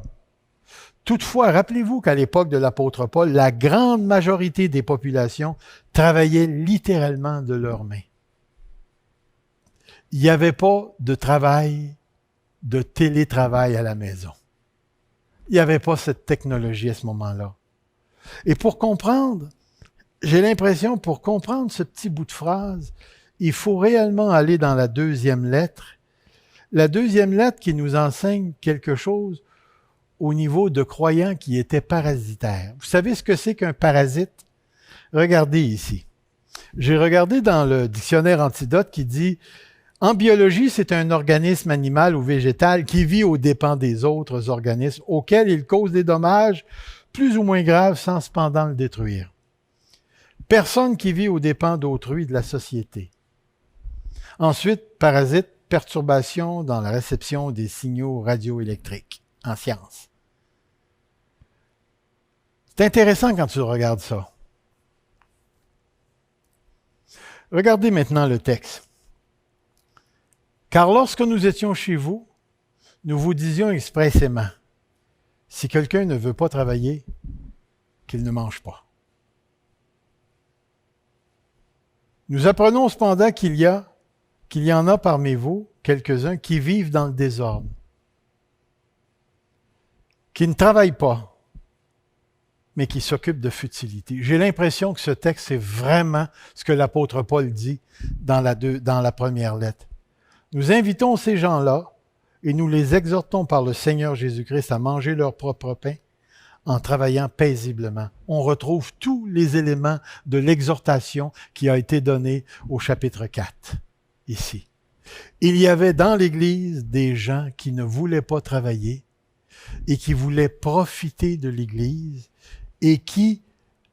Toutefois, rappelez-vous qu'à l'époque de l'apôtre Paul, la grande majorité des populations travaillaient littéralement de leurs mains. Il n'y avait pas de travail, de télétravail à la maison. Il n'y avait pas cette technologie à ce moment-là. Et pour comprendre, j'ai l'impression, pour comprendre ce petit bout de phrase, il faut réellement aller dans la deuxième lettre. La deuxième lettre qui nous enseigne quelque chose au niveau de croyants qui étaient parasitaires. Vous savez ce que c'est qu'un parasite? Regardez ici. J'ai regardé dans le dictionnaire Antidote qui dit « En biologie, c'est un organisme animal ou végétal qui vit aux dépens des autres organismes auxquels il cause des dommages plus ou moins graves sans cependant le détruire. Personne qui vit aux dépens d'autrui de la société. » Ensuite, parasite, perturbation dans la réception des signaux radioélectriques en sciences. C'est intéressant quand tu regardes ça. Regardez maintenant le texte. « Car lorsque nous étions chez vous, nous vous disions expressément, si quelqu'un ne veut pas travailler, qu'il ne mange pas. Nous apprenons cependant qu'il y en a parmi vous quelques-uns qui vivent dans le désordre, qui ne travaillent pas, mais qui s'occupent de futilité. » J'ai l'impression que ce texte, c'est vraiment ce que l'apôtre Paul dit dans la première lettre. Nous invitons ces gens-là et nous les exhortons par le Seigneur Jésus-Christ à manger leur propre pain en travaillant paisiblement. On retrouve tous les éléments de l'exhortation qui a été donnée au chapitre 4. Ici. Il y avait dans l'Église des gens qui ne voulaient pas travailler et qui voulaient profiter de l'Église et qui,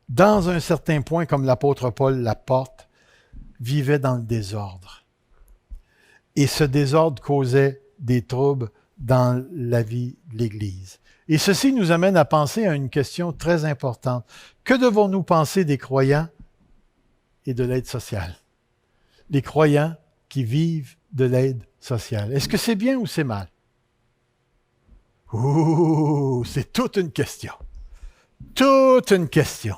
dans un certain point, comme l'apôtre Paul l'apporte, vivaient dans le désordre. Et ce désordre causait des troubles dans la vie de l'Église. Et ceci nous amène à penser à une question très importante. Que devons-nous penser des croyants et de l'aide sociale? Les croyants qui vivent de l'aide sociale. Est-ce que c'est bien ou c'est mal? Ouh, c'est toute une question. Toute une question.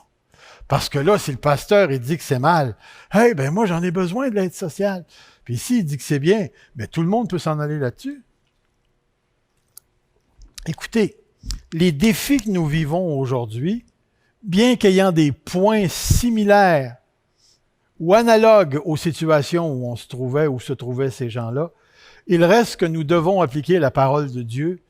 Parce que là, si le pasteur il dit que c'est mal, « Hey, ben moi j'en ai besoin de l'aide sociale. » Puis ici, il dit que c'est bien, mais tout le monde peut s'en aller là-dessus. Écoutez, les défis que nous vivons aujourd'hui, bien qu'ayant des points similaires ou analogue aux situations où on se trouvait, où se trouvaient ces gens-là, il reste que nous devons appliquer la parole de Dieu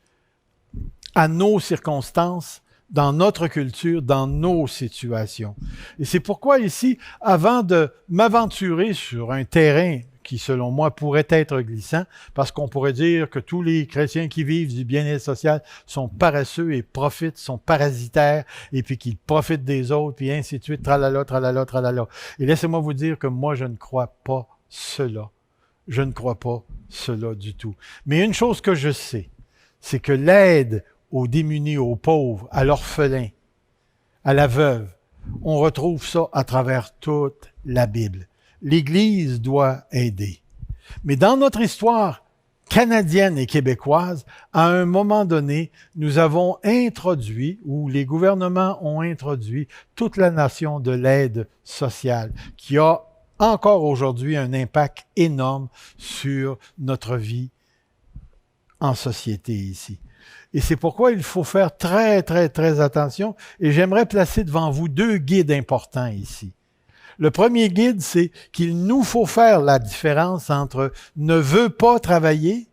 à nos circonstances, dans notre culture, dans nos situations. Et c'est pourquoi ici, avant de m'aventurer sur un terrain qui, selon moi, pourrait être glissant, parce qu'on pourrait dire que tous les chrétiens qui vivent du bien-être social sont paresseux et profitent, sont parasitaires, et puis qu'ils profitent des autres, puis ainsi de suite, tralala, tralala, tralala. Et laissez-moi vous dire que moi, je ne crois pas cela. Je ne crois pas cela du tout. Mais une chose que je sais, c'est que l'aide aux démunis, aux pauvres, à l'orphelin, à la veuve, on retrouve ça à travers toute la Bible. L'Église doit aider. Mais dans notre histoire canadienne et québécoise, à un moment donné, nous avons introduit, ou les gouvernements ont introduit, toute la nation de l'aide sociale, qui a encore aujourd'hui un impact énorme sur notre vie en société ici. Et c'est pourquoi il faut faire très, très, très attention. Et j'aimerais placer devant vous 2 guides importants ici. Le premier guide, c'est qu'il nous faut faire la différence entre ne veut pas travailler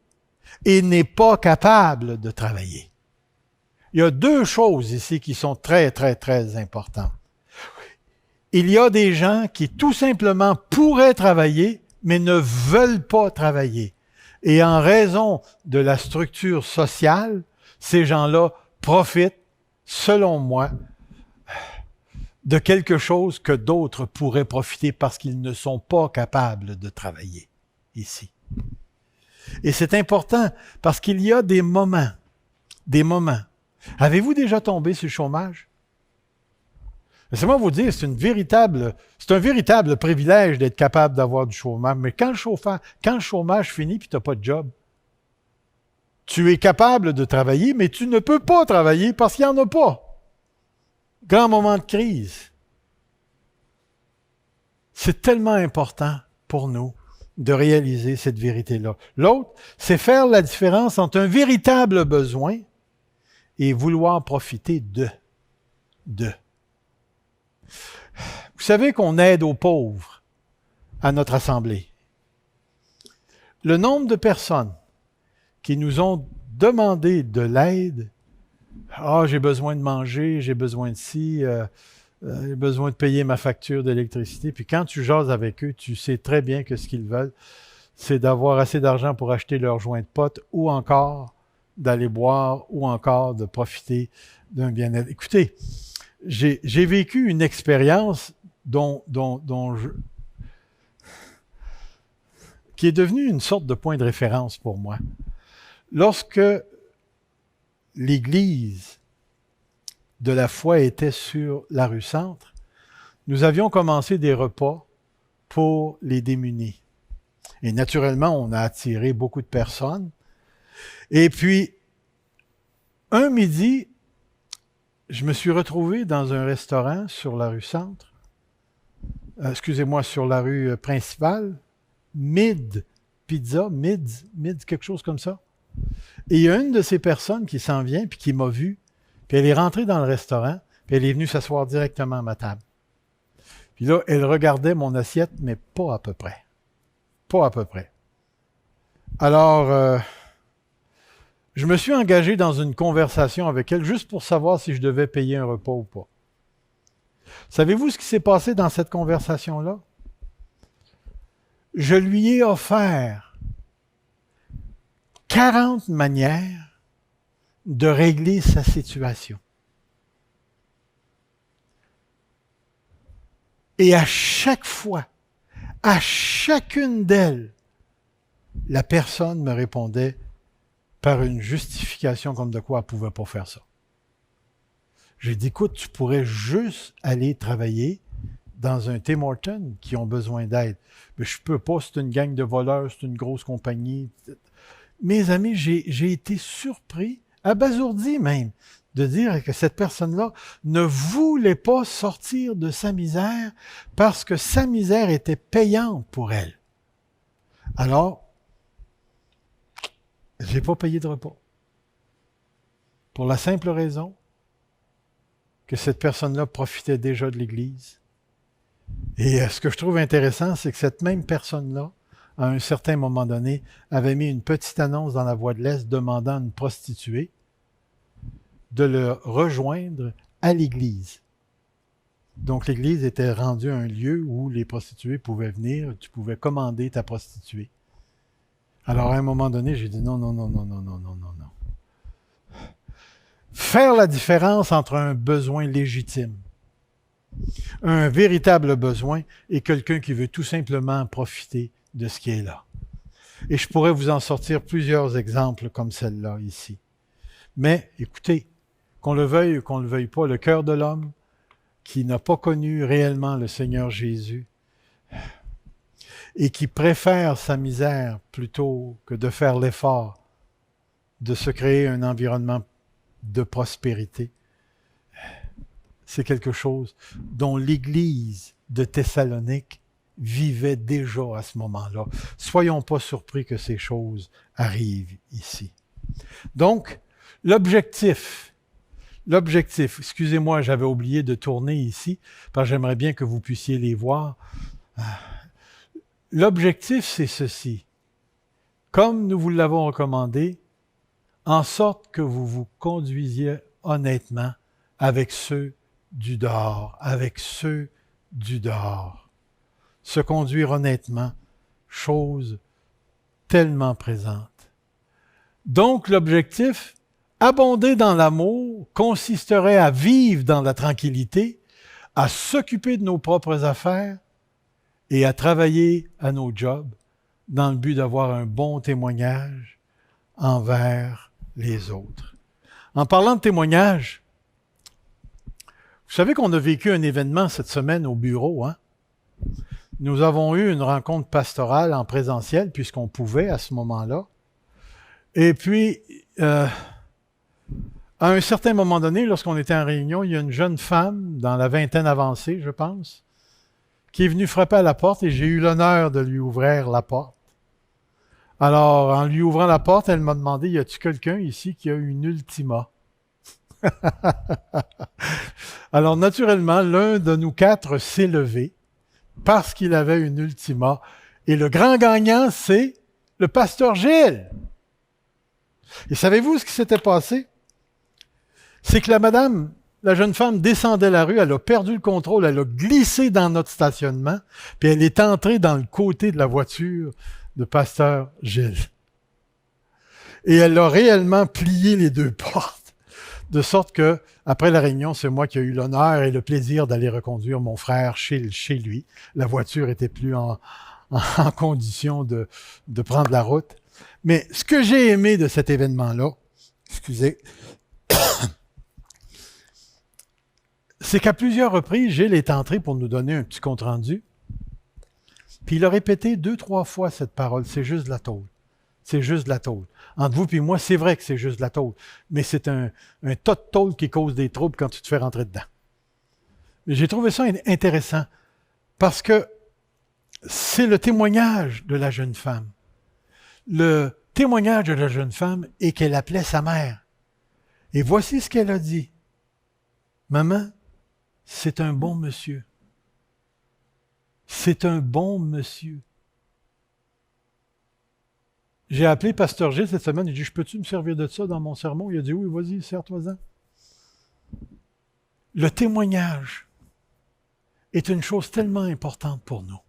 et n'est pas capable de travailler. Il y a 2 choses ici qui sont très, très, très importantes. Il y a des gens qui tout simplement pourraient travailler, mais ne veulent pas travailler. Et en raison de la structure sociale, ces gens-là profitent, selon moi, de quelque chose que d'autres pourraient profiter parce qu'ils ne sont pas capables de travailler ici. Et c'est important parce qu'il y a des moments. Avez-vous déjà tombé sur le chômage? Laissez-moi vous dire, c'est un véritable privilège d'être capable d'avoir du chômage. Mais quand le chômage finit et tu n'as pas de job, tu es capable de travailler, mais tu ne peux pas travailler parce qu'il n'y en a pas. Grand moment de crise. C'est tellement important pour nous de réaliser cette vérité-là. L'autre, c'est faire la différence entre un véritable besoin et vouloir profiter de. Vous savez qu'on aide aux pauvres à notre assemblée. Le nombre de personnes qui nous ont demandé de l'aide, j'ai besoin de manger, j'ai besoin de ci, j'ai besoin de payer ma facture d'électricité. Puis quand tu jases avec eux, tu sais très bien que ce qu'ils veulent, c'est d'avoir assez d'argent pour acheter leur joint de potes ou encore d'aller boire ou encore de profiter d'un bien-être. Écoutez, j'ai vécu une expérience qui est devenue une sorte de point de référence pour moi. Lorsque l'Église de la foi était sur la rue Centre, nous avions commencé des repas pour les démunis. Et naturellement, on a attiré beaucoup de personnes. Et puis, un midi, je me suis retrouvé dans un restaurant sur la rue Centre, sur la rue principale, Mid Pizza, Mid, quelque chose comme ça. Et il y a une de ces personnes qui s'en vient, puis qui m'a vu, puis elle est rentrée dans le restaurant, puis elle est venue s'asseoir directement à ma table. Puis là, elle regardait mon assiette, mais pas à peu près. Pas à peu près. Alors, je me suis engagé dans une conversation avec elle, juste pour savoir si je devais payer un repas ou pas. Savez-vous ce qui s'est passé dans cette conversation-là? Je lui ai offert 40 manières de régler sa situation. Et à chaque fois, à chacune d'elles, la personne me répondait par une justification comme de quoi elle ne pouvait pas faire ça. J'ai dit, écoute, tu pourrais juste aller travailler dans un Tim Hortons qui ont besoin d'aide. Mais je ne peux pas, c'est une gang de voleurs, c'est une grosse compagnie. Mes amis, j'ai été surpris, abasourdi même, de dire que cette personne-là ne voulait pas sortir de sa misère parce que sa misère était payante pour elle. Alors, je n'ai pas payé de repas. Pour la simple raison que cette personne-là profitait déjà de l'Église. Et ce que je trouve intéressant, c'est que cette même personne-là, à un certain moment donné, avait mis une petite annonce dans la Voie de l'Est demandant à une prostituée de le rejoindre à l'Église. Donc l'Église était rendue un lieu où les prostituées pouvaient venir, tu pouvais commander ta prostituée. Alors à un moment donné, j'ai dit non. Faire la différence entre un besoin légitime, un véritable besoin, et quelqu'un qui veut tout simplement profiter de ce qui est là. Et je pourrais vous en sortir plusieurs exemples comme celle-là ici. Mais écoutez, qu'on le veuille ou qu'on ne le veuille pas, le cœur de l'homme qui n'a pas connu réellement le Seigneur Jésus et qui préfère sa misère plutôt que de faire l'effort de se créer un environnement de prospérité, c'est quelque chose dont l'Église de Thessalonique vivait déjà à ce moment-là. Soyons pas surpris que ces choses arrivent ici. Donc, l'objectif, excusez-moi, j'avais oublié de tourner ici, parce que j'aimerais bien que vous puissiez les voir. L'objectif, c'est ceci. Comme nous vous l'avons recommandé, en sorte que vous vous conduisiez honnêtement avec ceux du dehors, Se conduire honnêtement, chose tellement présente. Donc, l'objectif, abonder dans l'amour, consisterait à vivre dans la tranquillité, à s'occuper de nos propres affaires et à travailler à nos jobs dans le but d'avoir un bon témoignage envers les autres. En parlant de témoignage, vous savez qu'on a vécu un événement cette semaine au bureau, hein? Nous avons eu une rencontre pastorale en présentiel, puisqu'on pouvait à ce moment-là. Et puis, à un certain moment donné, lorsqu'on était en réunion, il y a une jeune femme, dans la vingtaine avancée, je pense, qui est venue frapper à la porte et j'ai eu l'honneur de lui ouvrir la porte. Alors, en lui ouvrant la porte, elle m'a demandé, y a-t-il quelqu'un ici qui a une ultima? Alors, naturellement, l'un de nous quatre s'est levé parce qu'il avait une ultima. Et le grand gagnant, c'est le pasteur Gilles. Et savez-vous ce qui s'était passé? C'est que la jeune femme descendait la rue, elle a perdu le contrôle, elle a glissé dans notre stationnement, puis elle est entrée dans le côté de la voiture de pasteur Gilles. Et elle a réellement plié les deux portes, de sorte que, après la réunion, c'est moi qui ai eu l'honneur et le plaisir d'aller reconduire mon frère chez lui. La voiture était plus en condition de prendre la route. Mais ce que j'ai aimé de cet événement-là, c'est qu'à plusieurs reprises, Gilles est entré pour nous donner un petit compte-rendu. Puis il a répété 2-3 fois cette parole, c'est juste de la tôle. C'est juste de la tôle. Entre vous et moi, c'est vrai que c'est juste de la tôle, mais c'est un tas de tôle qui cause des troubles quand tu te fais rentrer dedans. Mais j'ai trouvé ça intéressant parce que c'est le témoignage de la jeune femme. Le témoignage de la jeune femme est qu'elle appelait sa mère. Et voici ce qu'elle a dit. Maman, c'est un bon monsieur. C'est un bon monsieur. J'ai appelé Pasteur Gilles cette semaine, j'ai dit, peux-tu me servir de ça dans mon sermon? Il a dit, oui, vas-y, sers-toi-en. Le témoignage est une chose tellement importante pour nous.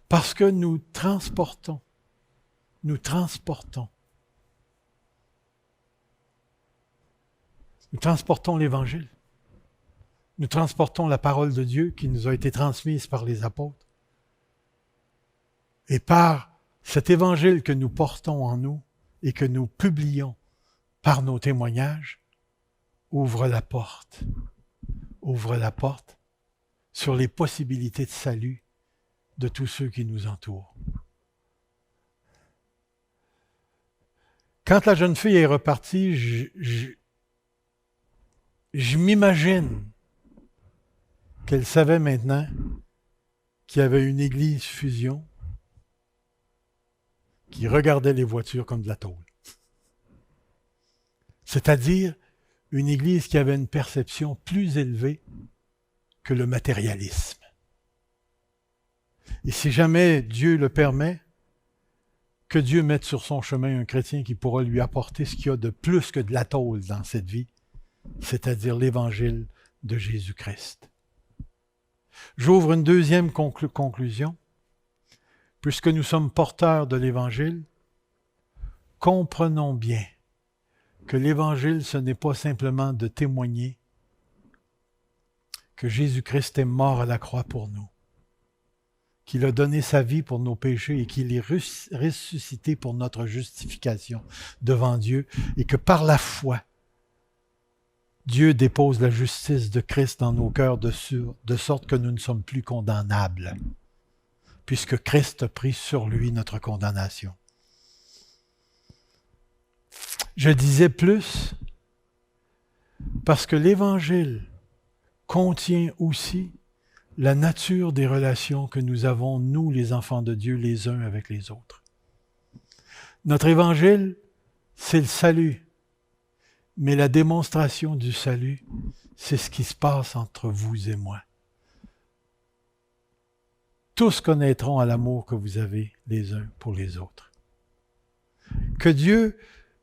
Parce que nous transportons l'Évangile. Nous transportons la parole de Dieu qui nous a été transmise par les apôtres. Et par cet Évangile que nous portons en nous et que nous publions par nos témoignages, ouvre la porte sur les possibilités de salut de tous ceux qui nous entourent. Quand la jeune fille est repartie, je m'imagine qu'elle savait maintenant qu'il y avait une église fusion qui regardait les voitures comme de la tôle. C'est-à-dire une église qui avait une perception plus élevée que le matérialisme. Et si jamais Dieu le permet, que Dieu mette sur son chemin un chrétien qui pourra lui apporter ce qu'il y a de plus que de la tôle dans cette vie, c'est-à-dire l'évangile de Jésus-Christ. J'ouvre une deuxième conclusion. Puisque nous sommes porteurs de l'Évangile, comprenons bien que l'Évangile, ce n'est pas simplement de témoigner que Jésus-Christ est mort à la croix pour nous, qu'il a donné sa vie pour nos péchés et qu'il est ressuscité pour notre justification devant Dieu et que par la foi, Dieu dépose la justice de Christ dans nos cœurs de sorte que nous ne sommes plus condamnables, puisque Christ a pris sur lui notre condamnation. Je disais plus parce que l'Évangile contient aussi la nature des relations que nous avons, nous les enfants de Dieu, les uns avec les autres. Notre évangile, c'est le salut, mais la démonstration du salut, c'est ce qui se passe entre vous et moi. Tous connaîtront à l'amour que vous avez les uns pour les autres. Que Dieu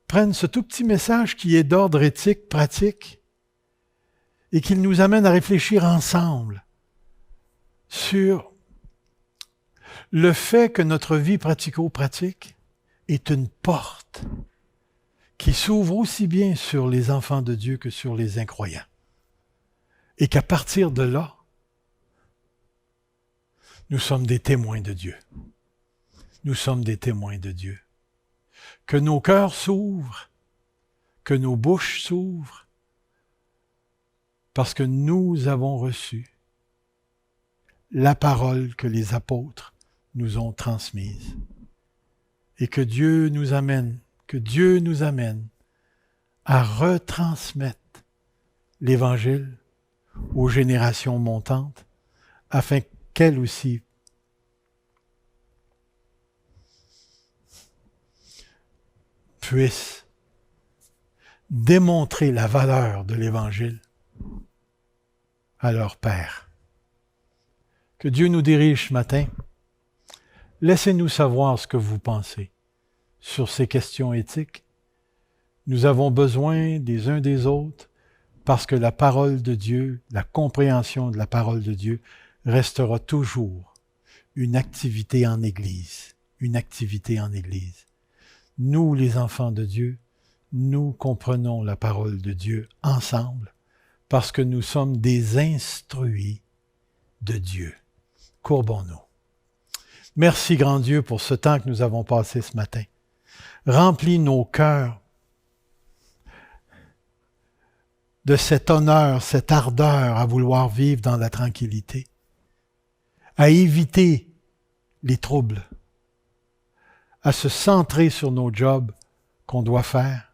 prenne ce tout petit message qui est d'ordre éthique, pratique, et qu'il nous amène à réfléchir ensemble sur le fait que notre vie pratico-pratique est une porte qui s'ouvre aussi bien sur les enfants de Dieu que sur les incroyants. Et qu'à partir de là, nous sommes des témoins de Dieu. Nous sommes des témoins de Dieu. Que nos cœurs s'ouvrent, que nos bouches s'ouvrent, parce que nous avons reçu la parole que les apôtres nous ont transmise. Et que Dieu nous amène à retransmettre l'Évangile aux générations montantes, afin qu'elles aussi puissent démontrer la valeur de l'Évangile à leur Père. Que Dieu nous dirige ce matin. Laissez-nous savoir ce que vous pensez sur ces questions éthiques. Nous avons besoin des uns des autres parce que la parole de Dieu, la compréhension de la parole de Dieu restera toujours une activité en Église. Une activité en Église. Nous, les enfants de Dieu, nous comprenons la parole de Dieu ensemble parce que nous sommes des instruits de Dieu. Courbons-nous. Merci, grand Dieu, pour ce temps que nous avons passé ce matin. Remplis nos cœurs de cet honneur, cette ardeur à vouloir vivre dans la tranquillité, à éviter les troubles, à se centrer sur nos jobs qu'on doit faire,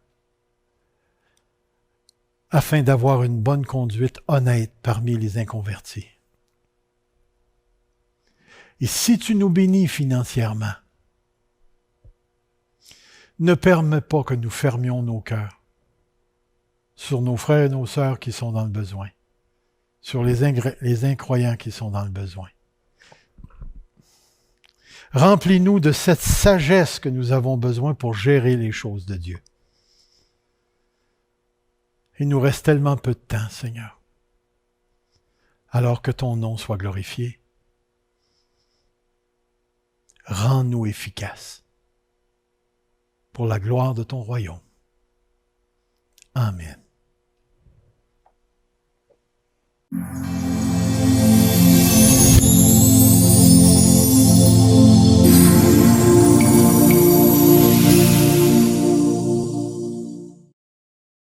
afin d'avoir une bonne conduite honnête parmi les inconvertis. Et si tu nous bénis financièrement, ne permets pas que nous fermions nos cœurs sur nos frères et nos sœurs qui sont dans le besoin, sur les incroyants qui sont dans le besoin. Remplis-nous de cette sagesse que nous avons besoin pour gérer les choses de Dieu. Il nous reste tellement peu de temps, Seigneur, alors que ton nom soit glorifié. Rends-nous efficaces pour la gloire de ton royaume. Amen.